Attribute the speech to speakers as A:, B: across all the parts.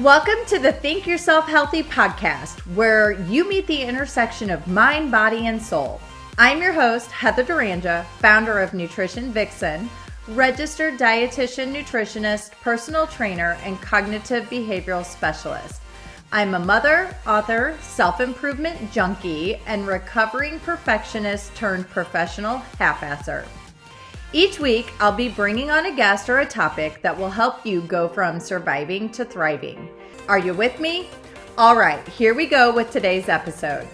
A: Welcome to the Think Yourself Healthy podcast, where you meet the intersection of mind, body, and soul. I'm your host, Heather Duranja, founder of Nutrition Vixen, registered dietitian, nutritionist, personal trainer, and cognitive behavioral specialist. I'm a mother, author, self-improvement junkie, and recovering perfectionist turned professional half-asser. Each week, I'll be bringing on a guest or a topic that will help you go from surviving to thriving. Are you with me? All right, here we go with today's episode.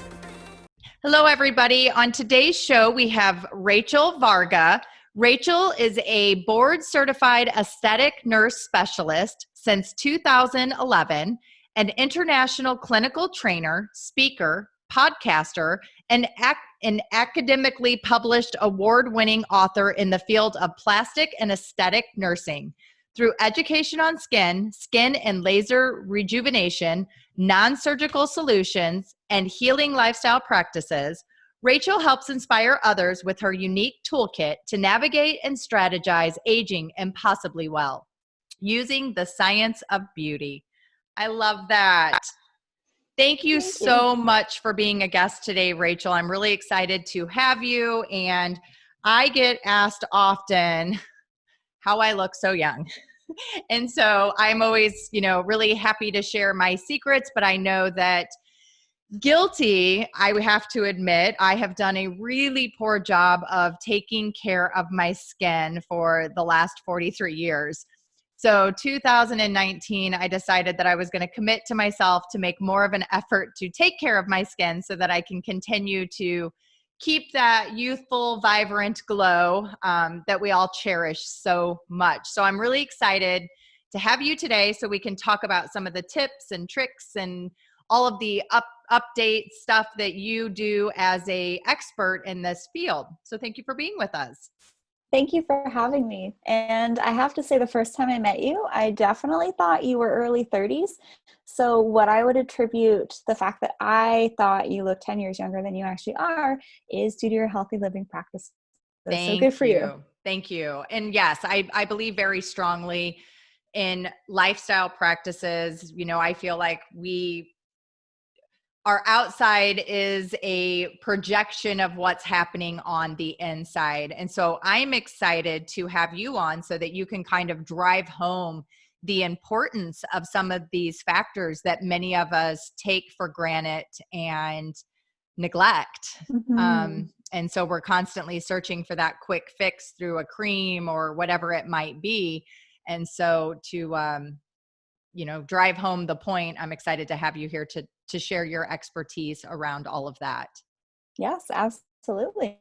A: Hello, everybody. On today's show, we have Rachel Varga. Rachel is a board-certified aesthetic nurse specialist since 2011, an international clinical trainer, speaker, podcaster, and an academically published award-winning author in the field of plastic and aesthetic nursing. Through education on skin and laser rejuvenation, non-surgical solutions, and healing lifestyle practices, Rachel helps inspire others with her unique toolkit to navigate and strategize aging impossibly well, using the science of beauty. I love that. Thank you so much for being a guest today, Rachel. I'm really excited to have you. And I get asked often how I look so young. And so I'm always, really happy to share my secrets, but I know that guilty, I have to admit, I have done a really poor job of taking care of my skin for the last 43 years. So 2019, I decided that I was going to commit to myself to make more of an effort to take care of my skin so that I can continue to keep that youthful, vibrant glow that we all cherish so much. So I'm really excited to have you today so we can talk about some of the tips and tricks and all of the update stuff that you do as an expert in this field. So thank you for being with us.
B: Thank you for having me. And I have to say, the first time I met you, I definitely thought you were early 30s. So what I would attribute the fact that I thought you looked 10 years younger than you actually are is due to your healthy living practices. So good for you.
A: Thank you. And yes, I believe very strongly in lifestyle practices. I feel like our outside is a projection of what's happening on the inside. And so I'm excited to have you on so that you can kind of drive home the importance of some of these factors that many of us take for granted and neglect.
B: Mm-hmm.
A: And so we're constantly searching for that quick fix through a cream or whatever it might be. And so to, drive home the point, I'm excited to have you here to share your expertise around all of that.
B: Yes, absolutely.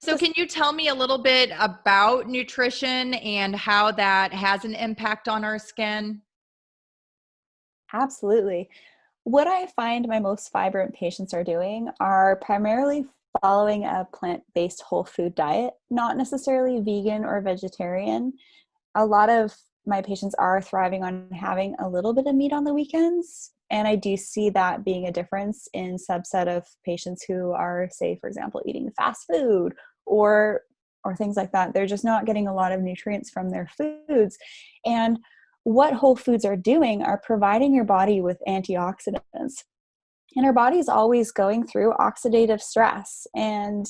A: So can you tell me a little bit about nutrition and how that has an impact on our skin?
B: Absolutely. What I find my most vibrant patients are doing are primarily following a plant-based whole food diet, not necessarily vegan or vegetarian. A lot of my patients are thriving on having a little bit of meat on the weekends. And I do see that being a difference in subset of patients who are, say, for example, eating fast food or things like that. They're just not getting a lot of nutrients from their foods. And what whole foods are doing are providing your body with antioxidants. And our body is always going through oxidative stress and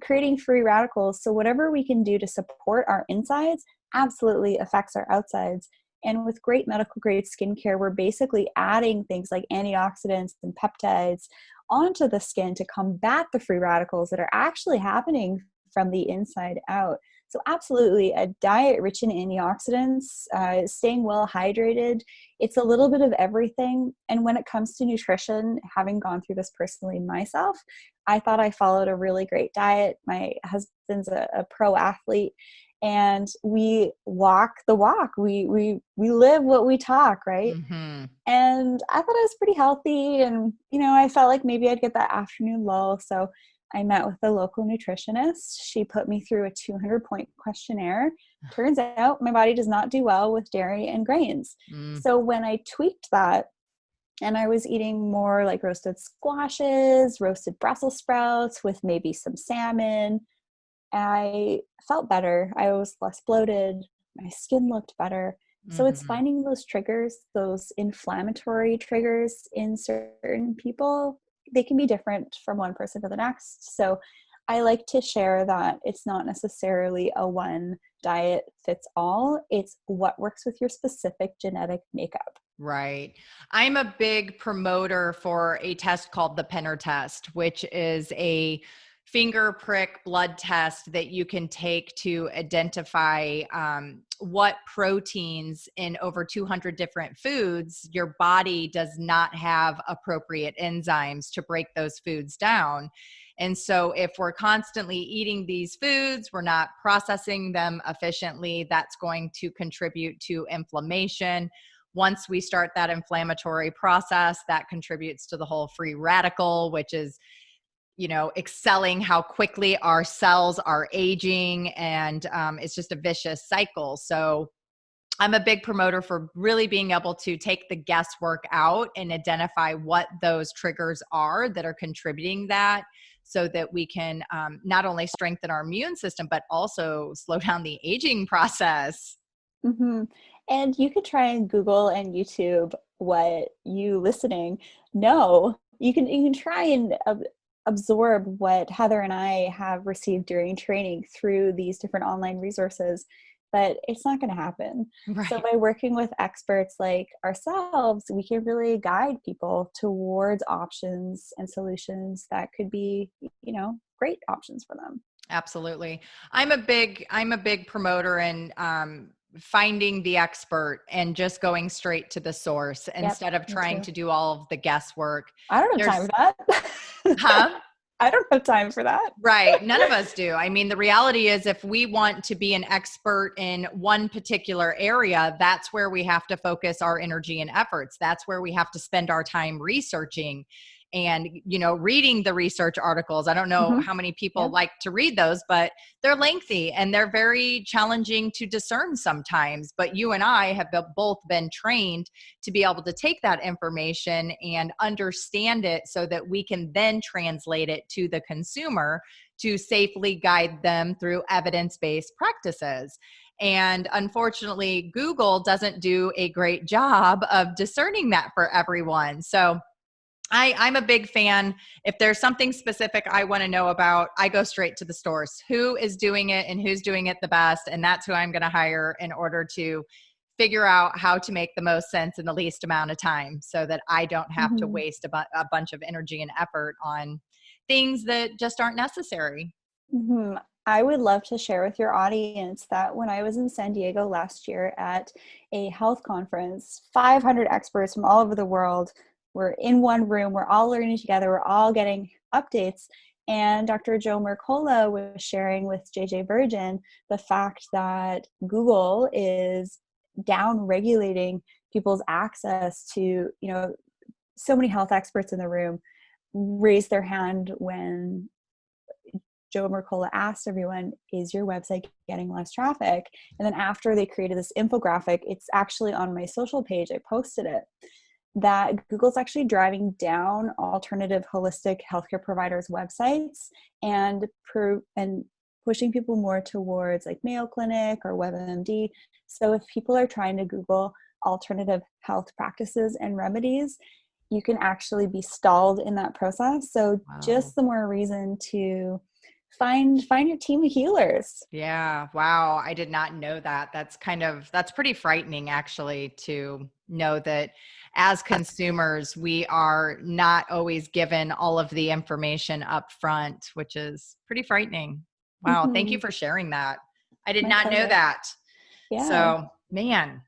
B: creating free radicals. So whatever we can do to support our insides absolutely affects our outsides. And with great medical grade skincare, we're basically adding things like antioxidants and peptides onto the skin to combat the free radicals that are actually happening from the inside out. So absolutely, a diet rich in antioxidants, staying well hydrated, it's a little bit of everything. And when it comes to nutrition, having gone through this personally myself, I thought I followed a really great diet. My husband's a pro athlete, and we walk the walk. We live what we talk, right?
A: Mm-hmm.
B: And I thought I was pretty healthy, and I felt like maybe I'd get that afternoon lull. So I met with a local nutritionist. She put me through a 200-point questionnaire. Turns out my body does not do well with dairy and grains. So when I tweaked that, and I was eating more like roasted squashes, roasted Brussels sprouts with maybe some salmon, I felt better. I was less bloated. My skin looked better. So it's
A: Hmm.
B: finding those triggers, those inflammatory triggers in certain people. They can be different from one person to the next. So I like to share that it's not necessarily a one diet fits all. It's what works with your specific genetic makeup.
A: Right. I'm a big promoter for a test called the Penner test, which is a finger prick blood test that you can take to identify what proteins in over 200 different foods your body does not have appropriate enzymes to break those foods down. And so, if we're constantly eating these foods, we're not processing them efficiently, that's going to contribute to inflammation. Once we start that inflammatory process, that contributes to the whole free radical, which is, excelling how quickly our cells are aging. And it's just a vicious cycle. So I'm a big promoter for really being able to take the guesswork out and identify what those triggers are that are contributing that, so that we can not only strengthen our immune system, but also slow down the aging process.
B: Mhm. And you could try and Google and YouTube what you listening know. You can try and absorb what Heather and I have received during training through these different online resources, but it's not going to happen. So
A: Right.
B: by working with experts like ourselves, we can really guide people towards options and solutions that could be, great options for them.
A: Absolutely. I'm a big promoter in finding the expert and just going straight to the source
B: Yep,
A: instead of
B: me
A: trying
B: too.
A: to do all of the guesswork.
B: I don't have time
A: There's
B: for that.
A: huh?
B: I don't have time for that.
A: Right. None of us do. I mean, the reality is if we want to be an expert in one particular area, that's where we have to focus our energy and efforts. That's where we have to spend our time researching and, reading the research articles. I don't know
B: Mhm.
A: how many people
B: Yeah.
A: like to read those, but they're lengthy and they're very challenging to discern sometimes. But you and I have both been trained to be able to take that information and understand it so that we can then translate it to the consumer to safely guide them through evidence-based practices. And unfortunately, Google doesn't do a great job of discerning that for everyone. So I'm a big fan. If there's something specific I want to know about, I go straight to the source. Who is doing it and who's doing it the best? And that's who I'm going to hire in order to figure out how to make the most sense in the least amount of time so that I don't have to
B: Mhm.
A: waste a bunch of energy and effort on things that just aren't necessary.
B: Mhm. I would love to share with your audience that when I was in San Diego last year at a health conference, 500 experts from all over the world were in one room. We're all learning together. We're all getting updates. And Dr. Joe Mercola was sharing with JJ Virgin the fact that Google is down regulating people's access to, so many health experts in the room raised their hand when Joe Mercola asked everyone, is your website getting less traffic? And then after they created this infographic, it's actually on my social page, I posted it, that Google's actually driving down alternative holistic healthcare providers' websites and pushing people more towards like Mayo Clinic or WebMD. So if people are trying to Google alternative health practices and remedies, you can actually be stalled in that process. So
A: Wow.
B: just the more reason to find your team of healers.
A: Yeah. Wow. I did not know that. That's pretty frightening actually to know that as consumers, we are not always given all of the information up front, which is pretty frightening. Wow. Thank you
B: Mhm.
A: for sharing that. I did
B: My
A: not know
B: pleasure.
A: that.
B: Yeah.
A: So, man,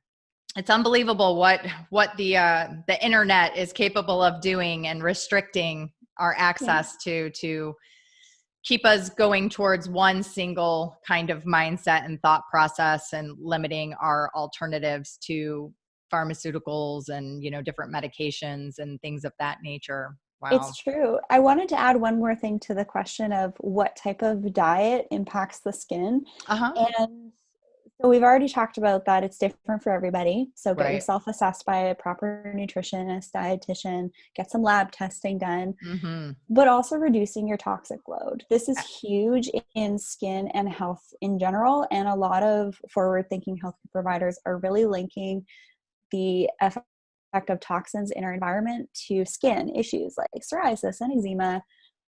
A: it's unbelievable what the internet is capable of doing and restricting our
B: Yeah.
A: access to keep us going towards one single kind of mindset and thought process and limiting our alternatives to pharmaceuticals and different medications and things of that nature. Wow.
B: It's true. I wanted to add one more thing to the question of what type of diet impacts the skin.
A: Uh-huh.
B: And So we've already talked about that. It's different for everybody. So get
A: Right.
B: yourself assessed by a proper nutritionist, dietitian, get some lab testing done,
A: Mm-hmm.
B: but also reducing your toxic load. This is huge in skin and health in general. And a lot of forward thinking healthcare providers are really linking the effect of toxins in our environment to skin issues like psoriasis and eczema,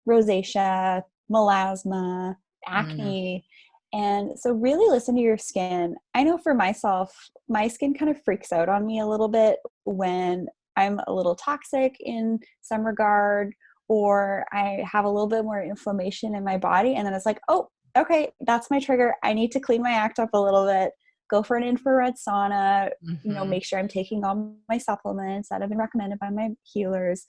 B: rosacea, melasma,
A: Mm.
B: acne. And so really listen to your skin. I know for myself, my skin kind of freaks out on me a little bit when I'm a little toxic in some regard, or I have a little bit more inflammation in my body. And then it's like, oh, okay, that's my trigger. I need to clean my act up a little bit, go for an infrared sauna,
A: Mm-hmm.
B: make sure I'm taking all my supplements that have been recommended by my healers,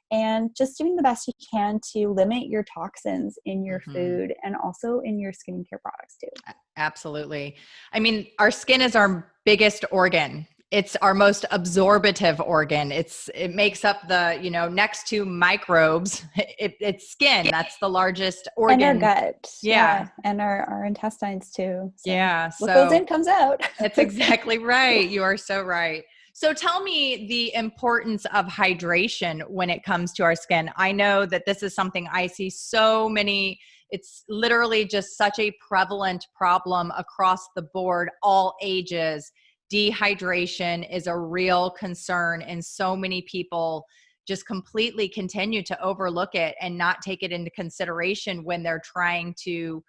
B: and just doing the best you can to limit your toxins in your
A: Mm-hmm.
B: food and also in your skincare products too.
A: Absolutely. I mean, our skin is our biggest organ. It's our most absorbative organ. It makes up the, next to microbes, it's skin. That's the largest
B: And our
A: organ.
B: gut,
A: Yeah.
B: yeah, and our intestines too. So
A: Yeah.
B: what goes
A: So
B: in comes out.
A: that's exactly right. You are so right. So tell me the importance of hydration when it comes to our skin. I know that this is something I see so many, it's literally just such a prevalent problem across the board, all ages. Dehydration is a real concern, and so many people just completely continue to overlook it and not take it into consideration when they're trying to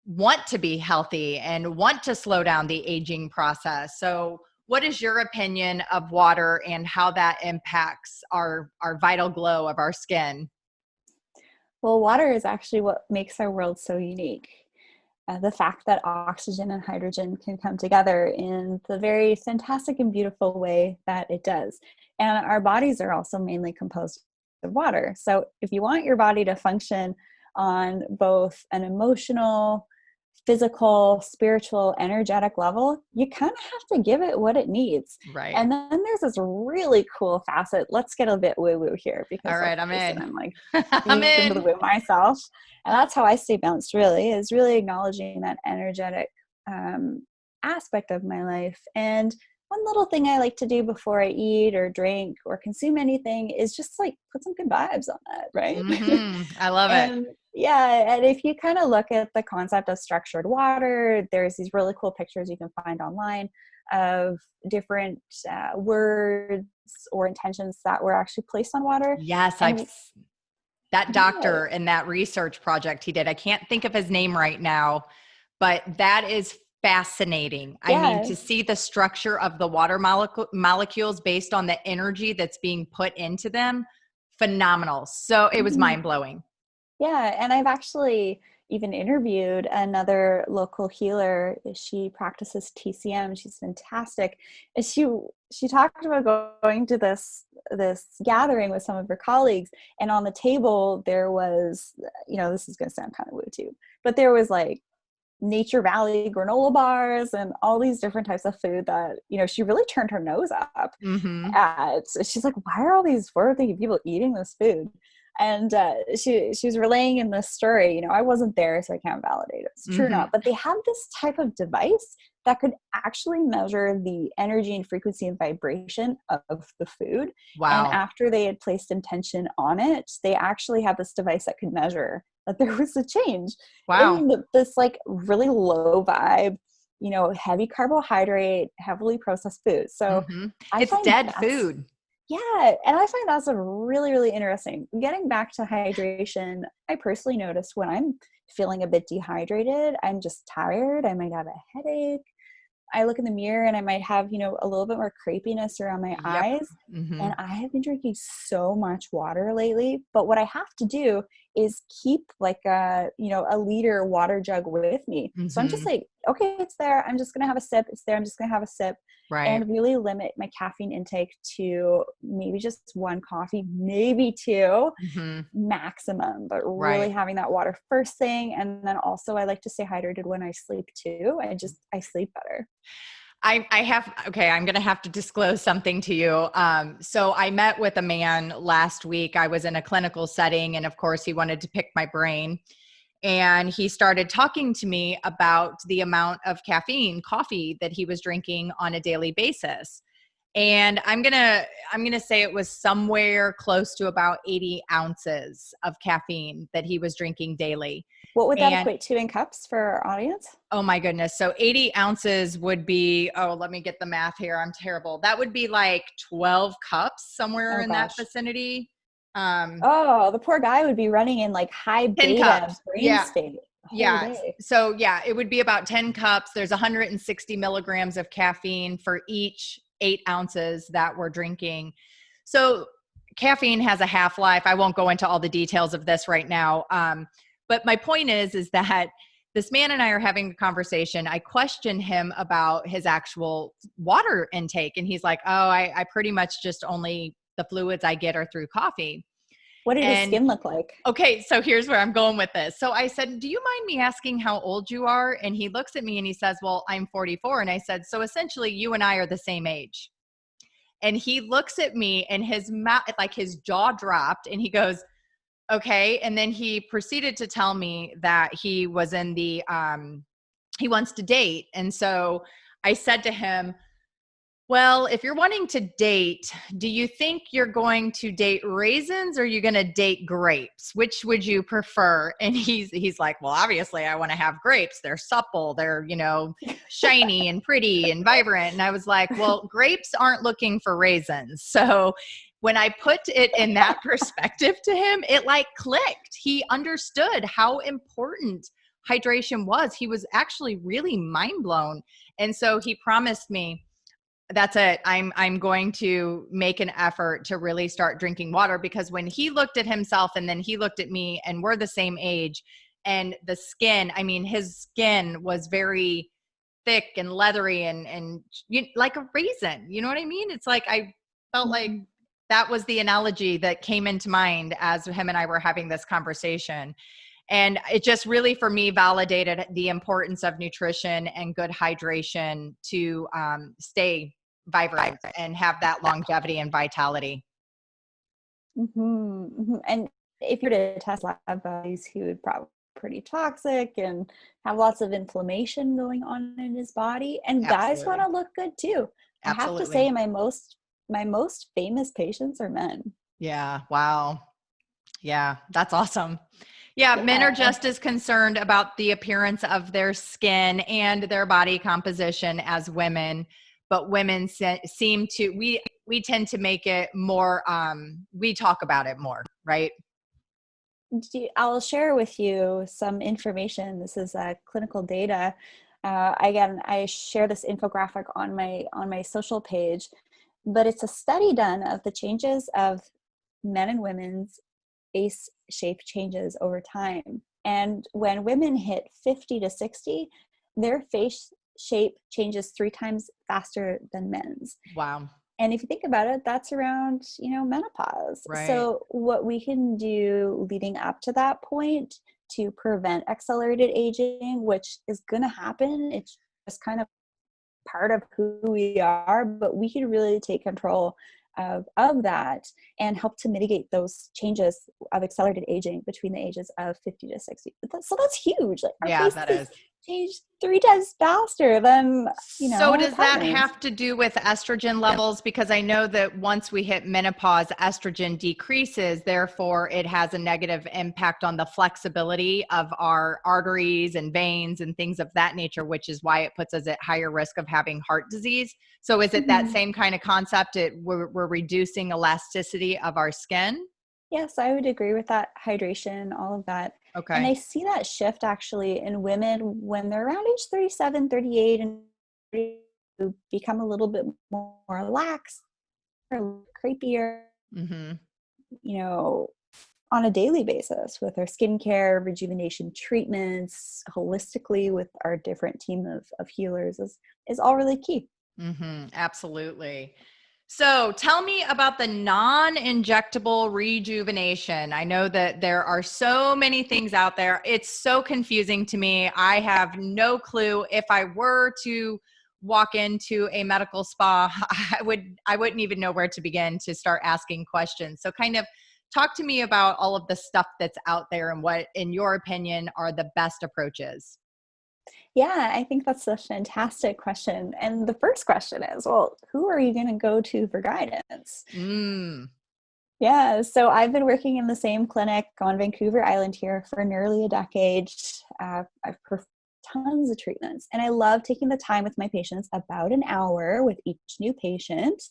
A: want to be healthy and want to slow down the aging process. So what is your opinion of water and how that impacts our vital glow of our skin?
B: Well, water is actually what makes our world so unique. The fact that oxygen and hydrogen can come together in the very fantastic and beautiful way that it does. And our bodies are also mainly composed of water. So if you want your body to function on both an emotional, physical, spiritual, energetic level, you kind of have to give it what it needs.
A: Right.
B: And then there's this really cool facet. Let's get a bit woo woo here
A: All
B: because let's
A: right, I'm
B: face it,
A: in.
B: I'm like
A: I'm
B: deep into the
A: in.
B: woo myself. And that's how I stay balanced, really, is really acknowledging that energetic aspect of my life. And one little thing I like to do before I eat or drink or consume anything is just like put some good vibes on that, right?
A: I love it.
B: And yeah, and if you kind of look at the concept of structured water, there's these really cool pictures you can find online of different words or intentions that were actually placed on water.
A: Yes,
B: And
A: that
B: yeah,
A: doctor and that research project he did. I can't think of his name right now, but that is fascinating. I mean,
B: yeah.
A: to see the structure of the water molecules based on the energy that's being put into them, phenomenal. So it was
B: Mhm.
A: mind blowing.
B: Yeah, and I've actually even interviewed another local healer. She practices TCM. She's fantastic. And she talked about going to this gathering with some of her colleagues, and on the table there was, this is going to sound kind of woo too, but there was like Nature Valley granola bars and all these different types of food that, she really turned her nose up
A: Mm-hmm.
B: at. She's like, why are all these forward-thinking people eating this food? And she was relaying in this story, I wasn't there, so I can't validate if it's true or
A: Mm-hmm.
B: not, but they have this type of device that could actually measure the energy and frequency and vibration of the food. And
A: Wow.
B: after they had placed intention on it, they actually had this device that could measure that there was a change
A: Wow.
B: in this like really low vibe, heavy carbohydrate, heavily processed food. So
A: Mm-hmm.
B: I
A: It's
B: find
A: dead
B: that's,
A: food.
B: yeah, and I find that's a really, really interesting. Getting back to hydration, I personally notice when I'm feeling a bit dehydrated, I'm just tired. I might have a headache. I look in the mirror and I might have, a little bit more crepiness around my
A: Yep.
B: eyes.
A: Mm-hmm.
B: And I have been drinking so much water lately. But what I have to do is keep like a liter water jug with me. So I'm just
A: Mm-hmm.
B: like, okay, it's there. I'm just gonna have a sip. It's there. I'm just gonna have a sip,
A: Right.
B: and really limit my caffeine intake to maybe just one coffee, maybe two
A: Mm-hmm.
B: maximum, but really
A: Right.
B: having that water first thing. And then also I like to stay hydrated when I sleep too. I sleep better.
A: Okay, I'm going to have to disclose something to you. So I met with a man last week. I was in a clinical setting, and of course he wanted to pick my brain. And he started talking to me about the amount of caffeine, coffee that he was drinking on a daily basis. And I'm gonna say it was somewhere close to about 80 ounces of caffeine that he was drinking daily.
B: What would that
A: And
B: equate to in cups for our audience?
A: oh my goodness. So 80 ounces would be, oh, let me get the math here. I'm terrible. That would be like 12 cups, somewhere
B: Oh
A: in that
B: gosh.
A: vicinity.
B: Oh, the poor guy would be running in like high
A: 10
B: beta
A: cups.
B: brain
A: Yeah.
B: state the whole
A: Yeah.
B: day.
A: So yeah, it would be about 10 cups. There's 160 milligrams of caffeine for each 8 ounces that we're drinking. So caffeine has a half-life. I won't go into all the details of this right now. But my point is that this man and I are having a conversation. I questioned him about his actual water intake. And he's like, oh, I pretty much just only the fluids I get are through coffee.
B: What did his
A: And
B: skin look like?
A: okay, so here's where I'm going with this. So I said, do you mind me asking how old you are? And he looks at me and he says, well, I'm 44. And I said, so essentially you and I are the same age. And he looks at me and his mouth, like his jaw dropped, and he goes, okay. And then he proceeded to tell me that he was in the, he wants to date. And so I said to him, well, if you're wanting to date, do you think you're going to date raisins or are you going to date grapes? Which would you prefer? And he's like, well, obviously I want to have grapes. They're supple, they're, shiny and pretty and vibrant. And I was like, well, grapes aren't looking for raisins. So when I put it in that perspective to him, it like clicked. He understood how important hydration was. He was actually really mind blown. And so he promised me, that's it. I'm going to make an effort to really start drinking water, because when he looked at himself and then he looked at me and we're the same age, and the skin, I mean, his skin was very thick and leathery and like a raisin. You know what I mean? It's like I felt like that was the analogy that came into mind as him and I were having this conversation. And it just really, for me, validated the importance of nutrition and good hydration to stay vibrant and have that longevity and vitality.
B: And if you were to test lab values, he would probably be pretty toxic and have lots of inflammation going on in his body. And guys want to look good too. I have to say, my most famous patients are men.
A: Yeah. Wow. Yeah, that's awesome. Yeah, men are just as concerned about the appearance of their skin and their body composition as women, but women seem to, we tend to make it more, we talk about it more, right?
B: I'll share with you some information. This is clinical data. Again, I share this infographic on my social page, but it's a study done of the changes of men and women's face shape changes over time. And when women hit 50 to 60, their face shape changes 3 times faster than men's.
A: Wow.
B: And if you think about it, that's around, menopause.
A: Right.
B: So what we can do leading up to that point to prevent accelerated aging, which is going to happen, it's just kind of part of who we are, but we can really take control of that and help to mitigate those changes of accelerated aging between the ages of 50 to 60. So that's huge. Like our faces change 3 times faster than,
A: So does that have to do with estrogen levels? Because I know that once we hit menopause, estrogen decreases. Therefore, it has a negative impact on the flexibility of our arteries and veins and things of that nature, which is why it puts us at higher risk of having heart disease. So is it that same kind of concept? We're reducing elasticity of our skin?
B: Yes, I would agree with that. Hydration, all of that.
A: Okay.
B: And I see that shift actually in women when they're around age 37, 38, and become a little bit more relaxed, or creepier, on a daily basis with our skincare, rejuvenation treatments, holistically with our different team of healers is all really key.
A: Absolutely. So tell me about the non-injectable rejuvenation. I know that there are so many things out there. It's so confusing to me. I have no clue. If I were to walk into a medical spa, I wouldn't even know where to begin to start asking questions. So kind of talk to me about all of the stuff that's out there and what, in your opinion, are the best approaches.
B: Yeah, I think that's a fantastic question. And the first question is, well, who are you going to go to for guidance? Yeah, so I've been working in the same clinic on Vancouver Island here for nearly a decade. I've performed tons of treatments, and I love taking the time with my patients, about an hour with each new patient.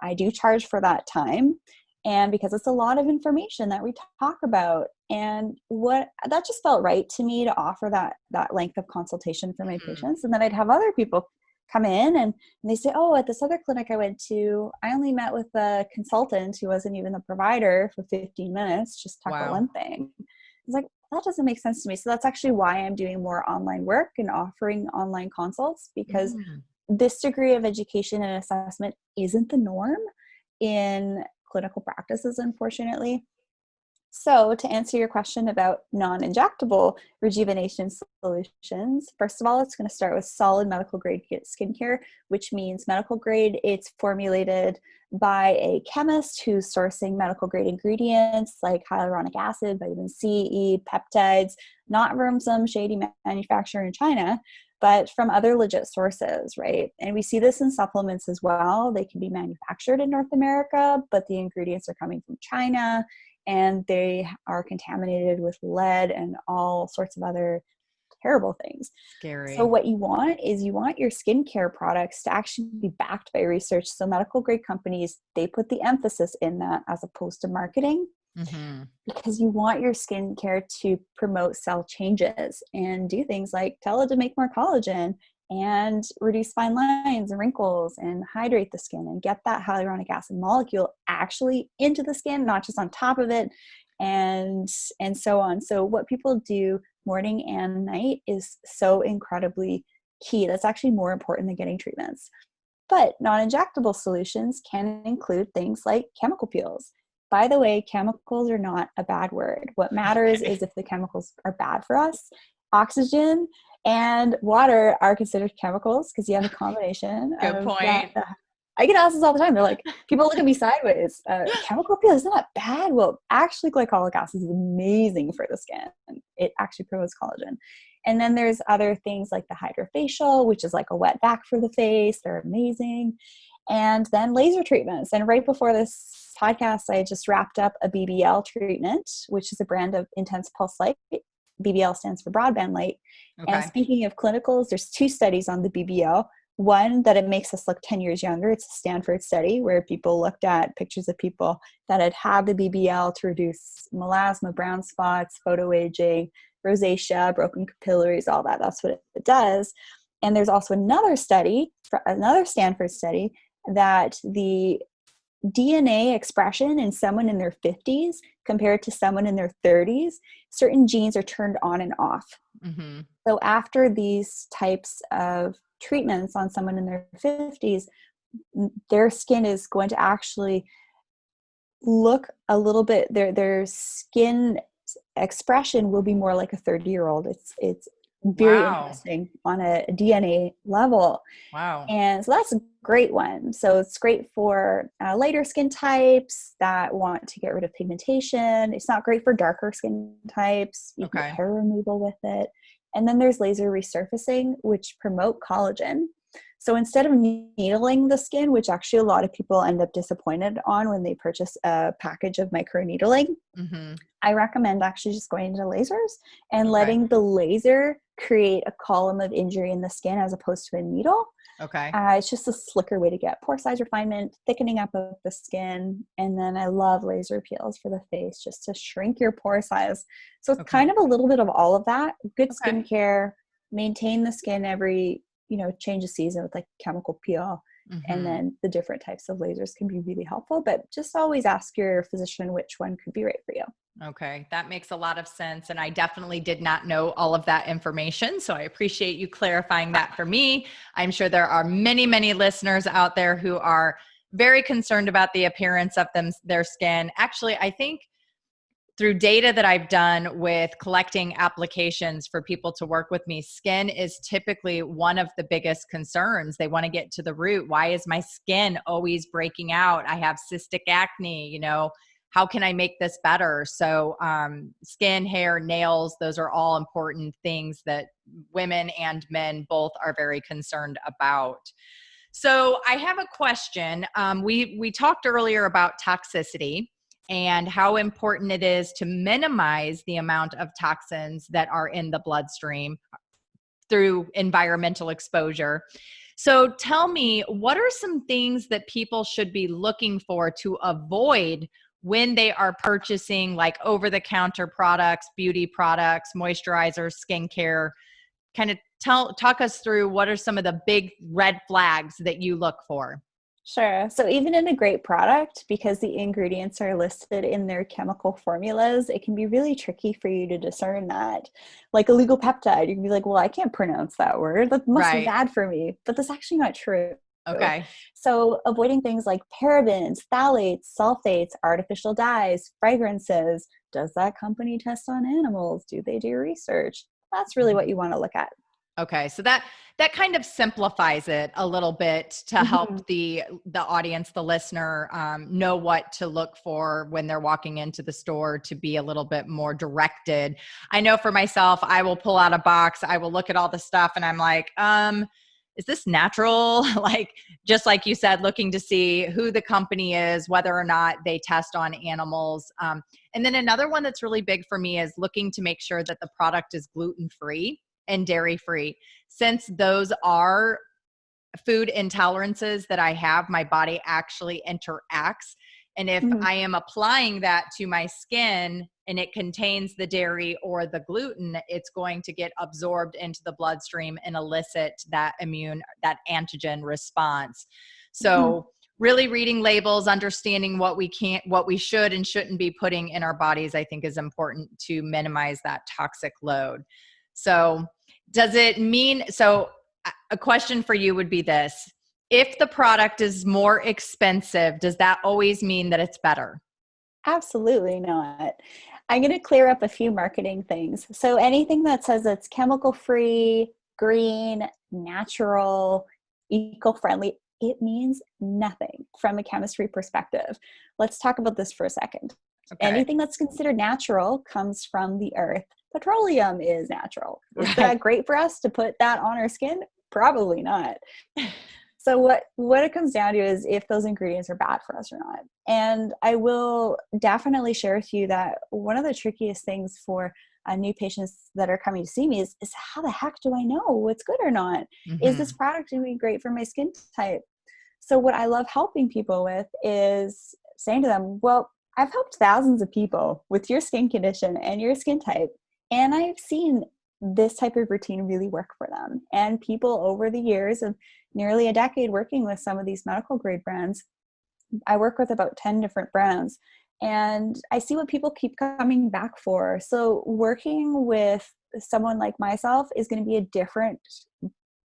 B: I do charge for that time, and because it's a lot of information that we talk about, and what that just felt right to me to offer that length of consultation for my patients. And then I'd have other people come in and they say, oh, at this other clinic I went to, I only met with a consultant who wasn't even the provider for 15 minutes, just talk about one thing. It's like, that doesn't make sense to me. So that's actually why I'm doing more online work and offering online consults, because this degree of education and assessment isn't the norm in clinical practices, unfortunately. So to answer your question about non-injectable rejuvenation solutions, first of all, it's going to start with solid medical grade skincare, which means medical grade. It's formulated by a chemist who's sourcing medical grade ingredients like hyaluronic acid, vitamin C, E, peptides, not from some shady manufacturer in China, but from other legit sources, right? And we see this in supplements as well. They can be manufactured in North America, but the ingredients are coming from China, and they are contaminated with lead and all sorts of other terrible things.
A: Scary.
B: So what you want is you want your skincare products to actually be backed by research. So medical grade companies, they put the emphasis in that as opposed to marketing, because you want your skincare to promote cell changes and do things like tell it to make more collagen and reduce fine lines and wrinkles and hydrate the skin and get that hyaluronic acid molecule actually into the skin, not just on top of it, and so on. So what people do morning and night is so incredibly key. That's actually more important than getting treatments. But non-injectable solutions can include things like chemical peels. By the way, chemicals are not a bad word. What matters is if the chemicals are bad for us. Oxygen and water are considered chemicals because you have a combination.
A: Good point.
B: I get asked this all the time. They're like, people look at me sideways. Chemical peel, isn't that bad? Well, actually, glycolic acid is amazing for the skin. It actually promotes collagen. And then there's other things like the hydrofacial, which is like a wet back for the face. They're amazing. And then laser treatments. And right before this podcast, I just wrapped up a BBL treatment, which is a brand of intense pulse light. BBL stands for broadband light.
A: Okay.
B: And speaking of clinicals, there's 2 studies on the BBL. One, that it makes us look 10 years younger. It's a Stanford study where people looked at pictures of people that had the BBL to reduce melasma, brown spots, photoaging, rosacea, broken capillaries, all that. That's what it does. And there's also another study, another Stanford study, that the DNA expression in someone in their 50s compared to someone in their 30s, certain genes are turned on and off. So after these types of treatments on someone in their 50s, their skin is going to actually look a little bit, their skin expression will be more like a 30-year-old. It's very interesting on a DNA level.
A: Wow.
B: And so that's a great one. So it's great for lighter skin types that want to get rid of pigmentation. It's not great for darker skin types. You can get hair removal with it. And then there's laser resurfacing, which promote collagen. So instead of needling the skin, which actually a lot of people end up disappointed on when they purchase a package of microneedling, I recommend actually just going into lasers and letting the laser create a column of injury in the skin as opposed to a needle. It's just a slicker way to get pore size refinement, thickening up of the skin. And then I love laser peels for the face just to shrink your pore size. So it's kind of a little bit of all of that. Good skincare, maintain the skin every, change of season with like chemical peel. And then the different types of lasers can be really helpful, but just always ask your physician which one could be right for you.
A: Okay, that makes a lot of sense. And I definitely did not know all of that information. So I appreciate you clarifying that for me. I'm sure there are many, many listeners out there who are very concerned about the appearance of their skin. Actually, I think through data that I've done with collecting applications for people to work with me, skin is typically one of the biggest concerns. They want to get to the root. Why is my skin always breaking out? I have cystic acne, how can I make this better? So skin, hair, nails, those are all important things that women and men both are very concerned about. So I have a question. We talked earlier about toxicity and how important it is to minimize the amount of toxins that are in the bloodstream through environmental exposure. So tell me, what are some things that people should be looking for to avoid when they are purchasing like over-the-counter products, beauty products, moisturizers, skincare? Kind of talk us through what are some of the big red flags that you look for.
B: Sure. So even in a great product, because the ingredients are listed in their chemical formulas, it can be really tricky for you to discern that. Like illegal peptide, you can be like, well, I can't pronounce that word. That must be
A: Right.
B: bad for me. But that's actually not true.
A: Okay.
B: So avoiding things like parabens, phthalates, sulfates, artificial dyes, fragrances. Does that company test on animals? Do they do research? That's really what you want to look at.
A: Okay, so that kind of simplifies it a little bit to
B: Mhm.
A: help the audience, the listener, know what to look for when they're walking into the store to be a little bit more directed. I know for myself, I will pull out a box, I will look at all the stuff, and I'm like, is this natural? Like, just like you said, looking to see who the company is, whether or not they test on animals. And then another one that's really big for me is looking to make sure that the product is gluten-free and dairy-free. Since those are food intolerances that I have, my body actually interacts. And if
B: Mhm.
A: I am applying that to my skin and it contains the dairy or the gluten, it's going to get absorbed into the bloodstream and elicit that antigen response.
B: Mhm.
A: So really reading labels, understanding what we should and shouldn't be putting in our bodies, I think is important to minimize that toxic load. So does it mean, so a question for you would be this: if the product is more expensive, does that always mean that it's better?
B: Absolutely not. I'm going to clear up a few marketing things. So anything that says it's chemical free, green, natural, eco-friendly, it means nothing from a chemistry perspective. Let's talk about this for a second.
A: Okay.
B: Anything that's considered natural comes from the earth. Petroleum is natural. Is
A: Right.
B: that great for us to put that on our skin? Probably not. So what it comes down to is if those ingredients are bad for us or not. And I will definitely share with you that one of the trickiest things for new patients that are coming to see me is how the heck do I know what's good or not? Is this
A: Mm-hmm.
B: product going to be great for my skin type? So what I love helping people with is saying to them, well, I've helped thousands of people with your skin condition and your skin type, and I've seen this type of routine really work for them. And people over the years of nearly a decade working with some of these medical grade brands, I work with about 10 different brands, and I see what people keep coming back for. So working with someone like myself is going to be a different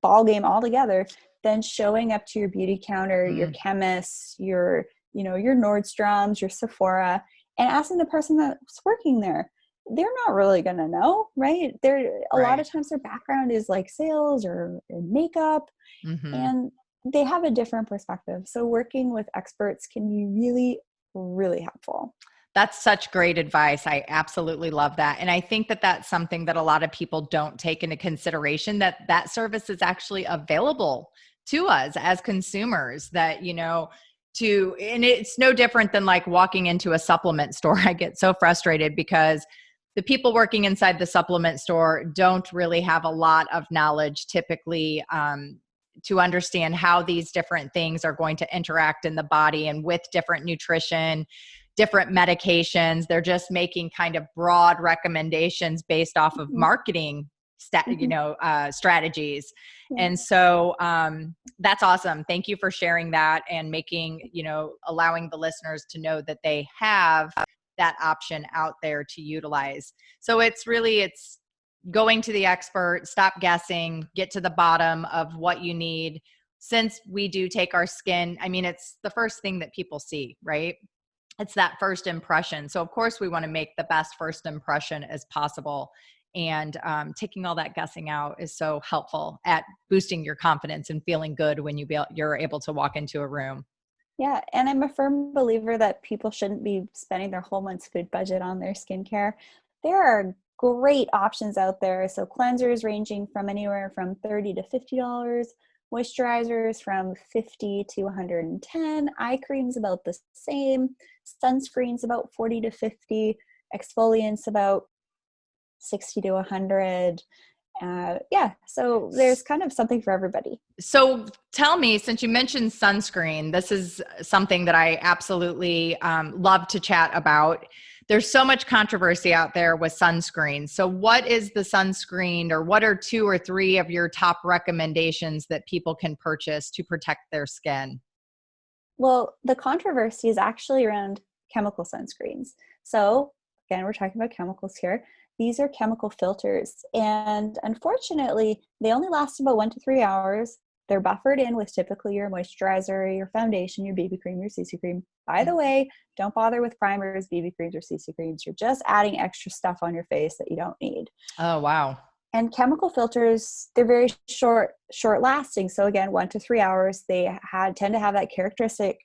B: ball game altogether than showing up to your beauty counter, your
A: Mm,
B: chemists, your Nordstroms, your Sephora, and asking the person that's working there. They're not really going to know, right? They're a lot
A: right.
B: of times their background is like sales or in makeup,
A: Mm-hmm.
B: and they have a different perspective. So working with experts can be really, really helpful.
A: That's such great advice. I absolutely love that. And I think that that's something that a lot of people don't take into consideration, that that service is actually available to us as consumers, that, and it's no different than like walking into a supplement store. I get so frustrated because the people working inside the supplement store don't really have a lot of knowledge typically, to understand how these different things are going to interact in the body and with different nutrition, different medications. They're just making kind of broad recommendations based off of
B: Mhm.
A: marketing
B: Mhm.
A: strategies.
B: Yeah.
A: And so that's awesome. Thank you for sharing that and making, allowing the listeners to know that they have that option out there to utilize. So it's going to the expert, stop guessing, get to the bottom of what you need. Since we do take our skin, I mean, it's the first thing that people see, right? It's that first impression. So of course we want to make the best first impression as possible. And taking all that guessing out is so helpful at boosting your confidence and feeling good when you're able to walk into a room.
B: Yeah, and I'm a firm believer that people shouldn't be spending their whole month's food budget on their skincare. There are great options out there. So cleansers ranging from anywhere from $30 to $50, moisturizers from 50 to 110, eye creams about the same, sunscreens about 40 to 50, exfoliants about 60 to 100. Yeah, so there's kind of something for everybody.
A: So tell me, since you mentioned sunscreen, this is something that I absolutely love to chat about. There's so much controversy out there with sunscreen. So what is the sunscreen, or what are 2 or 3 of your top recommendations that people can purchase to protect their skin?
B: Well, the controversy is actually around chemical sunscreens. So, again, we're talking about chemicals here. These are chemical filters, and unfortunately, they only last about 1 to 3 hours. They're buffered in with typically your moisturizer, your foundation, your BB cream, your CC cream. By the way, don't bother with primers, BB creams, or CC creams. You're just adding extra stuff on your face that you don't need.
A: Oh, wow.
B: And chemical filters, they're very short lasting. So again, 1 to 3 hours, they tend to have that characteristic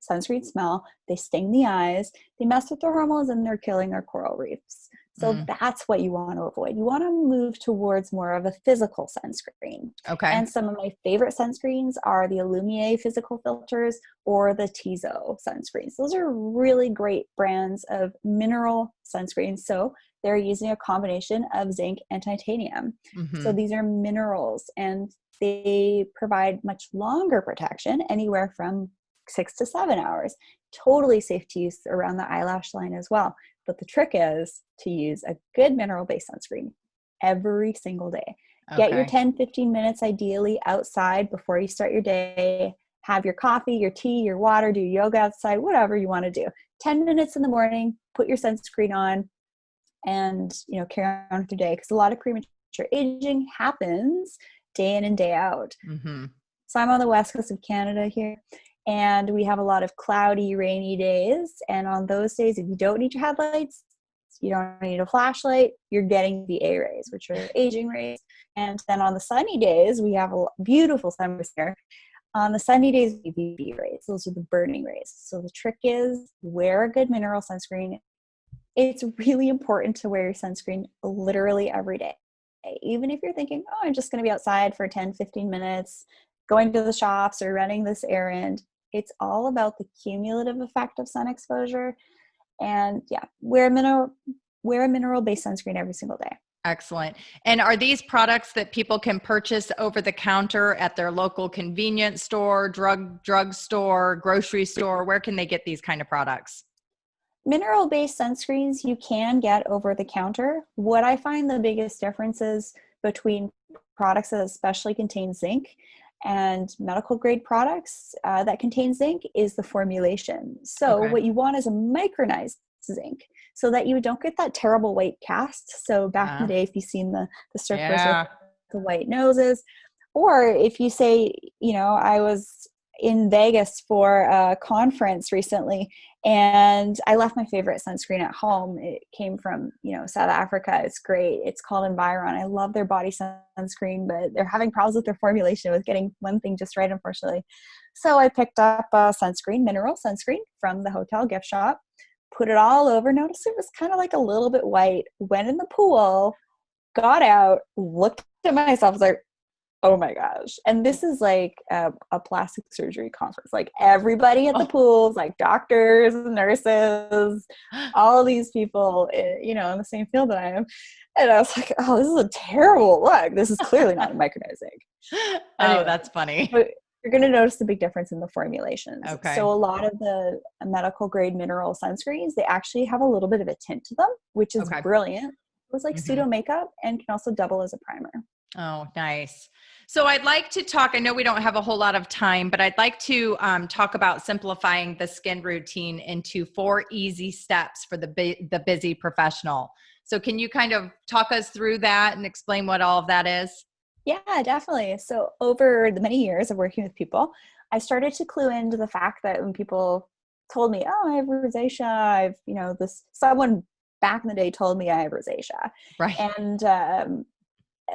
B: sunscreen smell. They sting the eyes, they mess with their hormones, and they're killing our coral reefs. So that's what you want to avoid. You want to move towards more of a physical sunscreen.
A: Okay.
B: And some of my favorite sunscreens are the Illumier physical filters or the Tizo sunscreens. Those are really great brands of mineral sunscreens. So they're using a combination of zinc and titanium. So these are minerals, and they provide much longer protection, anywhere from 6 to 7 hours. Totally safe to use around the eyelash line as well. But the trick is to use a good mineral-based sunscreen every single day. Get your
A: Okay.
B: 10-15 minutes ideally outside before you start your day. Have your coffee, your tea, your water, do yoga outside, whatever you want to do. 10 minutes in the morning, put your sunscreen on, and carry on with your day, because a lot of premature aging happens day in and day out. So I'm on the west coast of Canada here, and we have a lot of cloudy, rainy days. And on those days, if you don't need your headlights, you don't need a flashlight, you're getting the A rays, which are aging rays. And then on the sunny days, we have a beautiful summers here. On the sunny days, we have UV rays. Those are the burning rays. So the trick is, wear a good mineral sunscreen. It's really important to wear your sunscreen literally every day. Even if you're thinking, oh, I'm just going to be outside for 10-15 minutes, going to the shops or running this errand. It's all about the cumulative effect of sun exposure. And yeah, wear a mineral-based sunscreen every single day.
A: Excellent. And are these products that people can purchase over the counter at their local convenience store, drug store, grocery store? Where can they get these kind of products?
B: Mineral-based sunscreens you can get over the counter. What I find the biggest differences between products that especially contain zinc and medical grade products that contain zinc is the formulation. So
A: Okay.
B: what you want is a micronized zinc, so that you don't get that terrible white cast. So back in the day, if you've seen the surfers with
A: Yeah.
B: the white noses, or if you say, I was in Vegas for a conference recently, and I left my favorite sunscreen at home. It came from, South Africa. It's great. It's called Environ. I love their body sunscreen, but they're having problems with their formulation, with getting one thing just right, unfortunately. So I picked up a mineral sunscreen from the hotel gift shop, put it all over, noticed it was kind of like a little bit white, went in the pool, got out, looked at myself, was like, oh my gosh. And this is like a plastic surgery conference. Like everybody at the pools, like doctors, nurses, all these people, in the same field that I am. And I was like, oh, this is a terrible look. This is clearly not a micronizing.
A: Oh,
B: Anyway,
A: that's funny.
B: but you're going to notice the big difference in the formulations.
A: Okay.
B: So a lot of the medical grade mineral sunscreens, they actually have a little bit of a tint to them, which is
A: Okay.
B: brilliant. It was like pseudo makeup and can also double as a primer.
A: Oh, nice. So I'd like to talk, I know we don't have a whole lot of time, but I'd like to talk about simplifying the skin routine into 4 easy steps for the busy professional. So can you kind of talk us through that and explain what all of that is?
B: Yeah, definitely. So over the many years of working with people, I started to clue into the fact that when people told me, oh, I have rosacea, someone back in the day told me I have rosacea.
A: Right.
B: And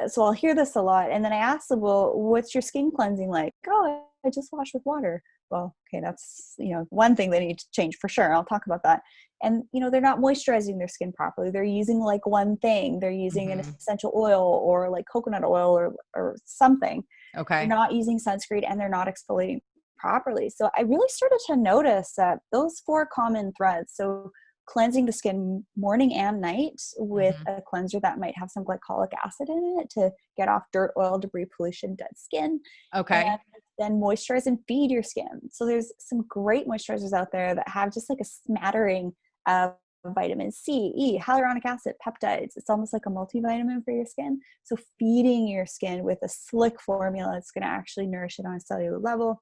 B: so I'll hear this a lot. And then I ask them, well, what's your skin cleansing like? Oh, I just wash with water. Well, okay, that's, one thing they need to change for sure. I'll talk about that. And, they're not moisturizing their skin properly. They're using like one thing. They're using an essential oil or like coconut oil or something.
A: Okay.
B: They're not using sunscreen and they're not exfoliating properly. So I really started to notice that those 4 common threads, so cleansing the skin morning and night with a cleanser that might have some glycolic acid in it to get off dirt, oil, debris, pollution, dead skin.
A: Okay.
B: And then moisturize and feed your skin. So there's some great moisturizers out there that have just like a smattering of vitamin C, E, hyaluronic acid, peptides. It's almost like a multivitamin for your skin. So feeding your skin with a slick formula that's going to actually nourish it on a cellular level.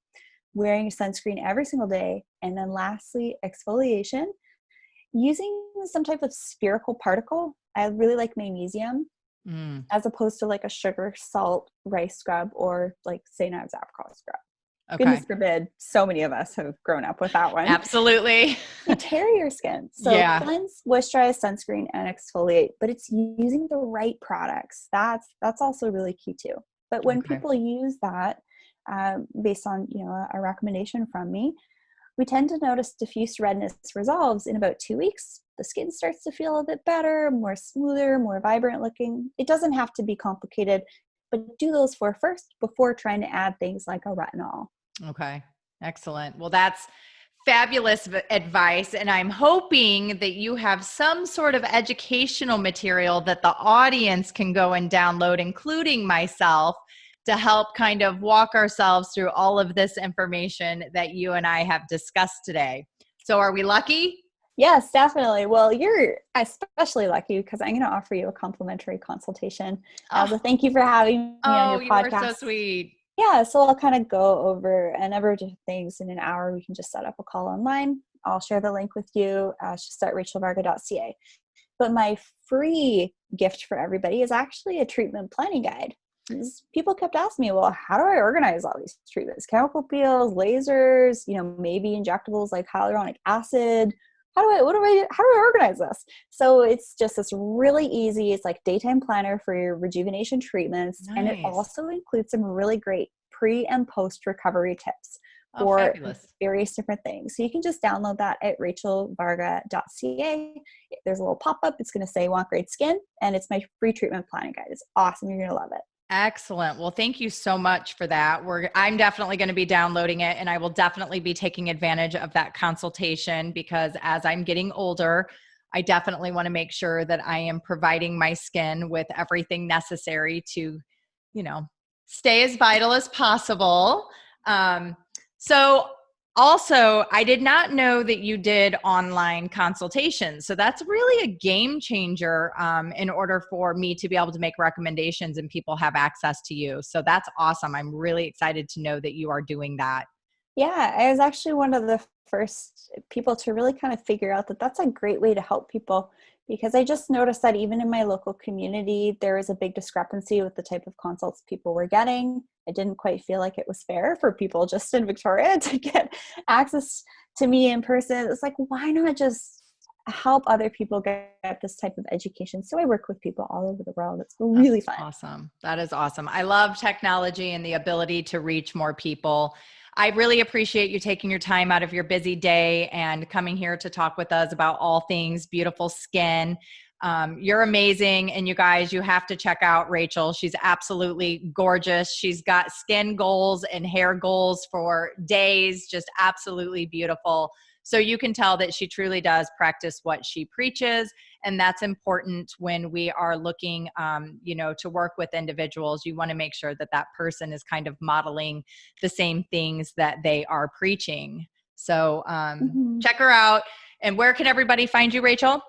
B: Wearing sunscreen every single day. And then lastly, exfoliation. Using some type of spherical particle. I really like magnesium as opposed to like a sugar, salt, rice scrub, or like St. Ives apricot scrub.
A: Okay.
B: Goodness forbid, so many of us have grown up with that one.
A: Absolutely.
B: You tear your skin. So cleanse, moisturize, sunscreen, and exfoliate. But it's using the right products. That's also really key too. But when people use that, based on a recommendation from me, we tend to notice diffuse redness resolves in about 2 weeks. The skin starts to feel a bit better, more smoother, more vibrant looking. It doesn't have to be complicated, but do those 4 first before trying to add things like a retinol.
A: Okay. Excellent. Well, that's fabulous advice. And I'm hoping that you have some sort of educational material that the audience can go and download, including myself, to help kind of walk ourselves through all of this information that you and I have discussed today. So are we lucky?
B: Yes, definitely. Well, you're especially lucky because I'm going to offer you a complimentary consultation as a thank you for having me on your podcast.
A: You are so sweet.
B: Yeah, so I'll kind of go over a number of different things in an hour. We can just set up a call online. I'll share the link with you. It's just at rachelvarga.ca. But my free gift for everybody is actually a treatment planning guide. People kept asking me, well, how do I organize all these treatments? Chemical peels, lasers, maybe injectables like hyaluronic acid. How do I organize this? So it's just this really easy, it's like daytime planner for your rejuvenation treatments. Nice. And it also includes some really great pre and post recovery tips for various different things. So you can just download that at rachelvarga.ca. There's a little pop-up. It's going to say want great skin, and it's my free treatment planning guide. It's awesome. You're going to love it.
A: Excellent. Well, thank you so much for that. I'm definitely going to be downloading it, and I will definitely be taking advantage of that consultation because as I'm getting older, I definitely want to make sure that I am providing my skin with everything necessary to, stay as vital as possible. So also, I did not know that you did online consultations. So that's really a game changer in order for me to be able to make recommendations and people have access to you. So that's awesome. I'm really excited to know that you are doing that.
B: Yeah, I was actually one of the first people to really kind of figure out that that's a great way to help people because I just noticed that even in my local community, there is a big discrepancy with the type of consults people were getting. I didn't quite feel like it was fair for people just in Victoria to get access to me in person. It's like, why not just help other people get this type of education? So I work with people all over the world. It's really fun.
A: Awesome. That is awesome. I love technology and the ability to reach more people. I really appreciate you taking your time out of your busy day and coming here to talk with us about all things beautiful skin. You're amazing. And you guys, you have to check out Rachel. She's absolutely gorgeous. She's got skin goals and hair goals for days, just absolutely beautiful. So you can tell that she truly does practice what she preaches. And that's important when we are looking, to work with individuals. You want to make sure that that person is kind of modeling the same things that they are preaching. So check her out. And where can everybody find you, Rachel?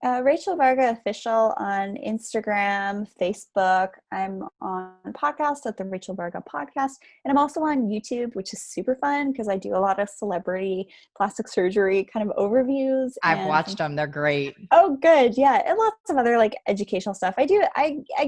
B: Rachel Varga Official on Instagram, Facebook. I'm on podcast at the Rachel Varga Podcast. And I'm also on YouTube, which is super fun because I do a lot of celebrity plastic surgery kind of overviews.
A: I've watched them. They're great.
B: Oh, good. Yeah. And lots of other like educational stuff. I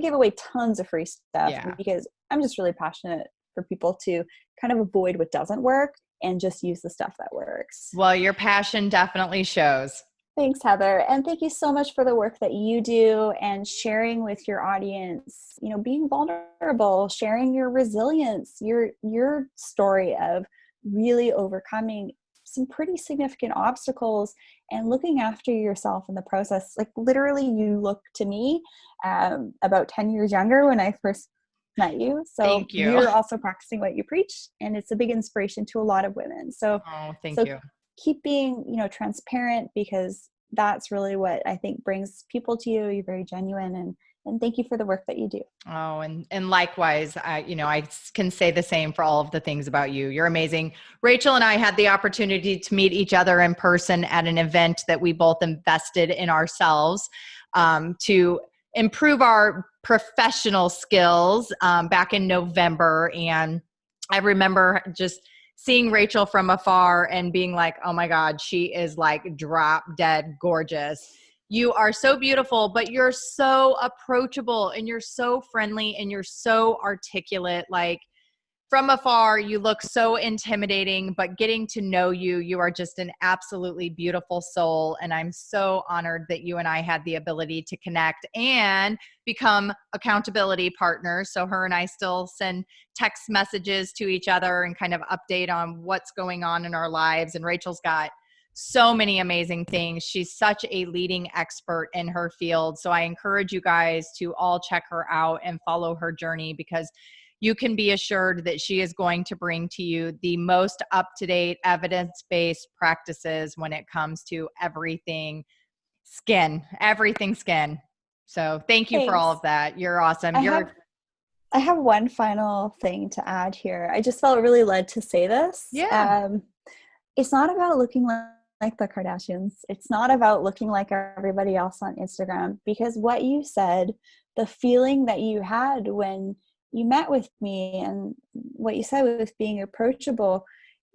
B: give away tons of free stuff because I'm just really passionate for people to kind of avoid what doesn't work and just use the stuff that works.
A: Well, your passion definitely shows.
B: Thanks, Heather. And thank you so much for the work that you do and sharing with your audience, being vulnerable, sharing your resilience, your story of really overcoming some pretty significant obstacles and looking after yourself in the process. Like literally you look to me about 10 years younger when I first met you. So
A: Thank you.
B: you're also practicing what you preach, and it's a big inspiration to a lot of women.
A: Thank you.
B: Keep being, transparent, because that's really what I think brings people to you. You're very genuine, and thank you for the work that you do.
A: Oh, and likewise, I can say the same for all of the things about you. You're amazing. Rachel and I had the opportunity to meet each other in person at an event that we both invested in ourselves to improve our professional skills back in November. And I remember just seeing Rachel from afar and being like, oh my God, she is like drop dead gorgeous. You are so beautiful, but you're so approachable and you're so friendly and you're so articulate. Like from afar, you look so intimidating, but getting to know you, you are just an absolutely beautiful soul. And I'm so honored that you and I had the ability to connect and become accountability partners. So her and I still send text messages to each other and kind of update on what's going on in our lives. And Rachel's got so many amazing things. She's such a leading expert in her field. So I encourage you guys to all check her out and follow her journey, because you can be assured that she is going to bring to you the most up-to-date evidence-based practices when it comes to everything skin. So thank you for all of that. You're awesome.
B: I have one final thing to add here. I just felt really led to say this.
A: Yeah.
B: It's not about looking like the Kardashians. It's not about looking like everybody else on Instagram, because what you said, the feeling that you had when you met with me and what you said with being approachable,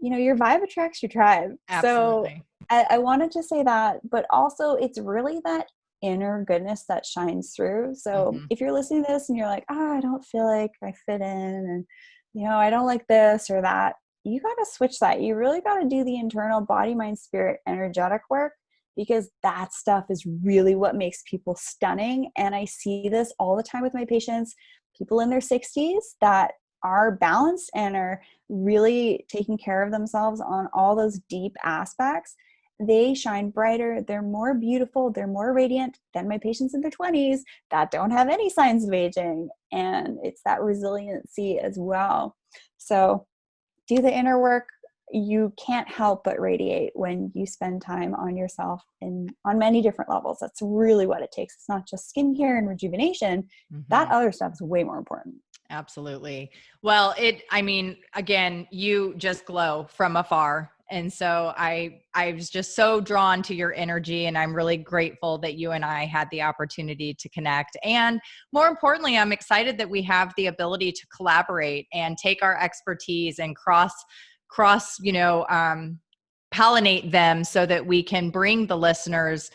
B: your vibe attracts your tribe.
A: Absolutely.
B: So I wanted to say that, but also it's really that inner goodness that shines through. So if you're listening to this and you're like, I don't feel like I fit in, and I don't like this or that, you got to switch that. You really got to do the internal body, mind, spirit, energetic work, because that stuff is really what makes people stunning. And I see this all the time with my patients, people in their 60s that are balanced and are really taking care of themselves on all those deep aspects. They shine brighter, they're more beautiful, they're more radiant than my patients in their 20s that don't have any signs of aging. And it's that resiliency as well. So do the inner work. You can't help but radiate when you spend time on yourself and on many different levels. That's really what it takes. It's not just skincare and rejuvenation. That other stuff is way more important.
A: Absolutely. Well, again, you just glow from afar. And so I was just so drawn to your energy, and I'm really grateful that you and I had the opportunity to connect. And more importantly, I'm excited that we have the ability to collaborate and take our expertise and cross pollinate them so that we can bring the listeners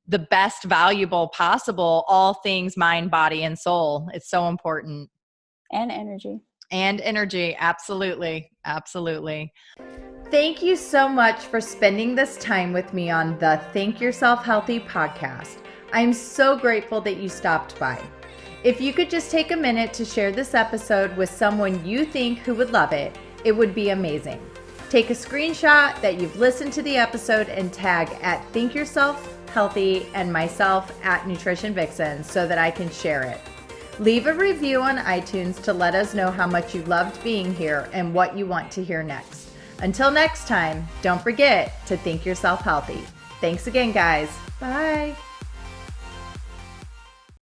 A: the best valuable possible, all things mind, body, and soul. It's so important.
B: And energy.
A: Absolutely. Absolutely. Thank you so much for spending this time with me on the Think Yourself Healthy podcast. I'm so grateful that you stopped by. If you could just take a minute to share this episode with someone you think who would love it, it would be amazing. Take a screenshot that you've listened to the episode and tag at Think Yourself Healthy and myself at Nutrition Vixen so that I can share it. Leave a review on iTunes to let us know how much you loved being here and what you want to hear next. Until next time, don't forget to think yourself healthy. Thanks again, guys. Bye.